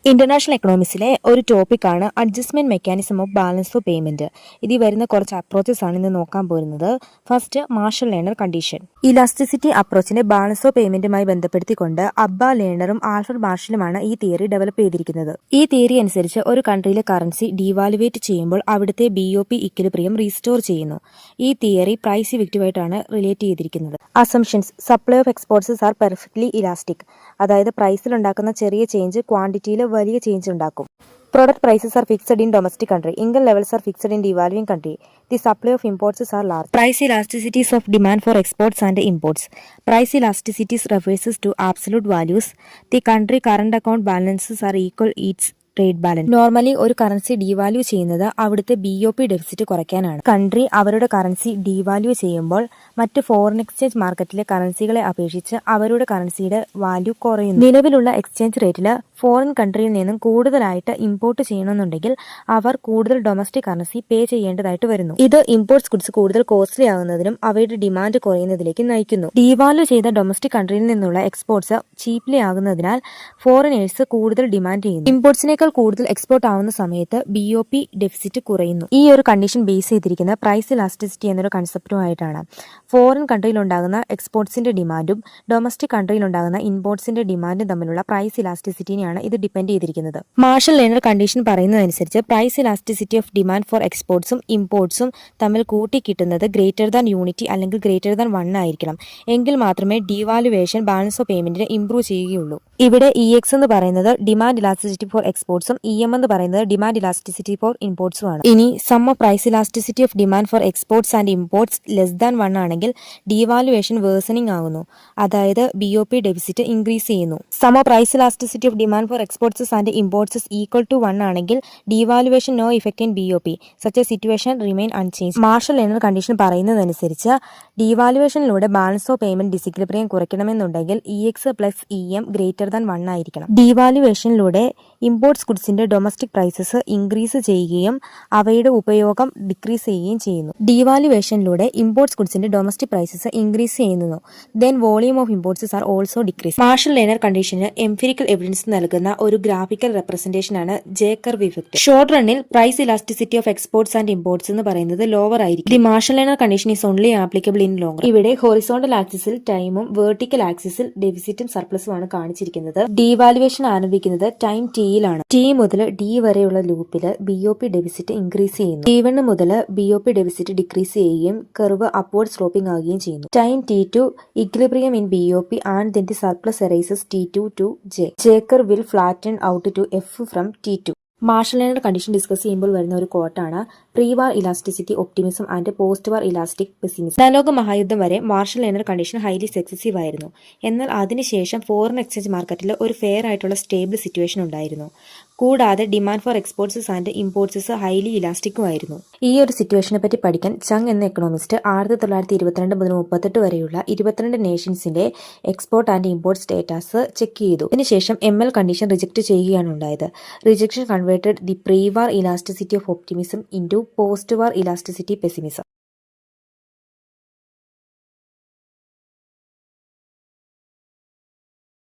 International എക്കണോമിക്സിലെ ഒരു ടോപ്പിക്കാണ് adjustment mechanism of balance of payment. ഇതിൽ വരുന്ന കുറച്ച് അപ്രോച്ചസ് ആണ് ഇന്ന് നോക്കാൻ പോകുന്നത്. First, Marshall Lerner condition. Elasticity അപ്രോച്ചിനെ ബാലൻസ് ഓഫ് പേയ്മെന്റുമായി ബന്ധപ്പെടുത്തിക്കൊണ്ട് അബ്ബ ലേണറും ആൽഫ്രഡ് മാർഷലുമാണ് ഈ തിയറി ഡെവലപ്പ് ചെയ്തിരിക്കുന്നത്. ഈ തിയറി അനുസരിച്ച് ഒരു കൺട്രിയിലെ കറൻസി ഡീവാലുവേറ്റ് ചെയ്യുമ്പോൾ അവിടുത്തെ BOP ഇക്വിലിബ്രിയം റീസ്റ്റോർ ചെയ്യുന്നു. ഈ തിയറി പ്രൈസ് ഇഫക്റ്റുമായിട്ടാണ് റിലേറ്റ് ചെയ്തിരിക്കുന്നത്. Assumptions: supply of exports are perfectly elastic. അതായത് പ്രൈസിൽ ഉണ്ടാക്കുന്ന ചെറിയ ചേഞ്ച് ക്വാണ്ടിറ്റിയിൽ വലിയ ചേഞ്ച് ഉണ്ടാക്കും. Product prices are fixed in domestic country. Income levels are fixed in devaluing country. The supply of imports are large. Price elasticities of demand for exports and imports. Price elasticities refers to absolute values. The country current account balances are equal its trade balance. Normally ഒരു currency ഡീവാല്യൂ ചെയ്യുന്നത് അവിടുത്തെ BOP deficit കുറയ്ക്കാനാണ്. Country അവരുടെ currency ഡീവാല്യൂ ചെയ്യുമ്പോൾ മറ്റ് foreign exchange മാർക്കറ്റിലെ കറൻസികളെ അപേക്ഷിച്ച് അവരുടെ കറൻസിയുടെ value കുറയുന്നു. നിലവിലുള്ള എക്സ്ചേഞ്ച് റേറ്റിൽ ഫോറിൻ കൺട്രിയിൽ നിന്നും കൂടുതലായിട്ട് ഇമ്പോർട്ട് ചെയ്യണമെന്നുണ്ടെങ്കിൽ അവർ കൂടുതൽ ഡൊമസ്റ്റിക് കറൻസി പേ ചെയ്യേണ്ടതായിട്ട് വരുന്നു. ഇത് ഇമ്പോർട്ട്സ് ഗുഡ്സ് കൂടുതൽ കോസ്റ്റ്ലി ആകുന്നതിനും അവയുടെ ഡിമാൻഡ് കുറയുന്നതിലേക്ക് നയിക്കുന്നു. ഡീവാല്യൂ ചെയ്ത ഡൊമസ്റ്റിക് കൺട്രിയിൽ നിന്നുള്ള എക്സ്പോർട്ട്സ് ചീപ്ലി ആകുന്നതിനാൽ ഫോറിനേഴ്സ് കൂടുതൽ ഡിമാൻഡ് ചെയ്യുന്നു. ഇമ്പോർട്ട്സിനേക്കാൾ കൂടുതൽ എക്സ്പോർട്ട് ആവുന്ന സമയത്ത് BOP ഡെഫിസിറ്റ് കുറയുന്നു. ഈ ഒരു കണ്ടീഷൻ ബേസ് ചെയ്തിരിക്കുന്ന പ്രൈസ് ഇലാസ്റ്റിസിറ്റി എന്നൊരു കൺസെപ്റ്റുമായിട്ടാണ്. ഫോറിൻ കൺട്രിയിൽ ഉണ്ടാകുന്ന എക്സ്പോർട്ട്സിന്റെ ഡിമാൻഡും ഡൊമസ്റ്റിക് കൺട്രിയിൽ ഉണ്ടാകുന്ന ഇമ്പോർട്ട്സിന്റെ ഡിമാൻഡും തമ്മിലുള്ള പ്രൈസ് ഇലാസ്റ്റിസിറ്റിനെയാണ് ഇത് ഡിപ്പെൻഡ് ചെയ്തിരിക്കുന്നത്. മാർഷൽ ലേണർ കണ്ടീഷൻ പറയുന്നതനുസരിച്ച് price elasticity of demand for എക്സ്പോർട്ട്സും ഇമ്പോർട്ട്സും തമ്മിൽ കൂട്ടി കിട്ടുന്നത് ഗ്രേറ്റർ ദാൻ യൂണിറ്റി അല്ലെങ്കിൽ ഗ്രേറ്റർ ദാൻ 1 ആയിരിക്കണം. എങ്കിൽ മാത്രമേ ഡീവാലുവേഷൻ ബാലൻസ് ഓഫ് പേയ്മെന്റിനെ ഇംപ്രൂവ് ചെയ്യുകയുള്ളൂ. ഇവിടെ EX എന്ന് പറയുന്നത് ഡിമാൻഡ് ഇലാസ്റ്റിസിറ്റി ഫോർ എക്സ്പോർട്ട്സും EM എന്ന് പറയുന്നത് ഡിമാൻഡ് ഇലാസ്റ്റിസിറ്റി ഫോർ ഇമ്പോർട്ട്സും ആണ്. ഇനി sum of price elasticity of demand for exports and imports less than 1 ആണെങ്കിൽ ഡീവാലുവേഷൻ വേഴ്സണിംഗ് ആകുന്നു. അതായത് BOP ഡെഫിസിറ്റ് ഇൻക്രീസ് ചെയ്യുന്നു. Sum of price elasticity of demand for exports and imports equal to 1 ആണെങ്കിൽ devaluation no effect in BOP. Such a situation remain unchange. Marshall Lerner condition പറയുന്നതനുസരിച്ച് ഡീവാലുവേഷനിലൂടെ balance of payment disequilibrium കുറയ്ക്കണമെന്നുണ്ടെങ്കിൽ EX plus EM greater than 1 ആയിരിക്കണം. ഡീവാലുവേഷനിലൂടെ imports ഗുഡ്സിന്റെ domestic prices increase ചെയ്യുകയും അവയുടെ ഉപയോഗം ഡിക്രീസ് ചെയ്യുകയും ചെയ്യുന്നു. ഡീവാലുവേഷനിലൂടെ ഇമ്പോർട്ട്സ് ഗുഡ്സിന്റെ ഡൊമസ്റ്റിക് പ്രൈസസ് ഇൻക്രീസ് ചെയ്യുന്നു. Then volume of imports are also decrease. Marshal Lerner കണ്ടീഷന് എംപിരിക്കൽ എവിഡൻസ് നൽകുന്ന ഒരു ഗ്രാഫിക്കൽ റെപ്രസെന്റേഷൻ ആണ് ജെ കർവ് ഇഫക്റ്റ്. ഷോർട്ട് റണ്ണിൽ price elasticity of exports and imports എന്ന് പറയുന്നത് ലോവർ ആയിരിക്കും. The Marshall Lerner condition is only applicable in long. ഇവിടെ horizontal ആക്സിസിൽ ടൈമും വെർട്ടിക്കൽ ആക്സിസിൽ ഡെഫിസിറ്റും സർപ്ലസും ആണ് കാണിച്ചിരിക്കുന്നത്. ഡീവാലുവേഷൻ ആരംഭിക്കുന്നത് ടൈം Tയിലാണ്. T മുതൽ D വരെയുള്ള ലൂപ്പില് BOP ഡെഫിസിറ്റ് ഇൻക്രീസ് ചെയ്യുന്നു. T1 മുതൽ BOP ഡെഫിസിറ്റ് ഡിക്രീസ് ചെയ്യുകയും കർവ് അപ്വേർഡ് സ്ലോപ്പിംഗ് ആവുകയും ചെയ്യുന്നു. Time T2 equilibrium in BOP and then the surplus arises T2 to J. J curve will flatten out to F from T2. Marshall Lerner condition discuss ചെയ്യുമ്പോൾ വരുന്ന ഒരു കോട്ടാണ് pre war elasticity optimism and post war elastic pessimism. രണ്ടാം ലോക മഹായുദ്ധം വരെ Marshall Lerner condition highly successive ആയിരുന്നു. എന്നാൽ അതിനുശേഷം ഫോറിൻ എക്സ്ചേഞ്ച് മാർക്കറ്റിൽ ഒരു ഫെയർ ആയിട്ടുള്ള സ്റ്റേബിൾ സിറ്റുവേഷൻ ഉണ്ടായിരുന്നു. കൂടാതെ demand for exports and imports highly ഇലാസ്റ്റിക്കും ആയിരുന്നു. ഈ ഒരു സിറ്റുവേഷനെ പറ്റി പഠിക്കാൻ ചങ് എന്ന എക്കണോമിസ്റ്റ് 1922 മുതൽ 38 വരെയുള്ള 22 നേഷൻസിന്റെ export and import datas check ചെയ്തു. അതിനുശേഷം ML കണ്ടീഷൻ റിജക്ട് ചെയ്യുകയാണ് ഉണ്ടായത്. Rejection converted the pre war elasticity of optimism into post war elasticity pessimism.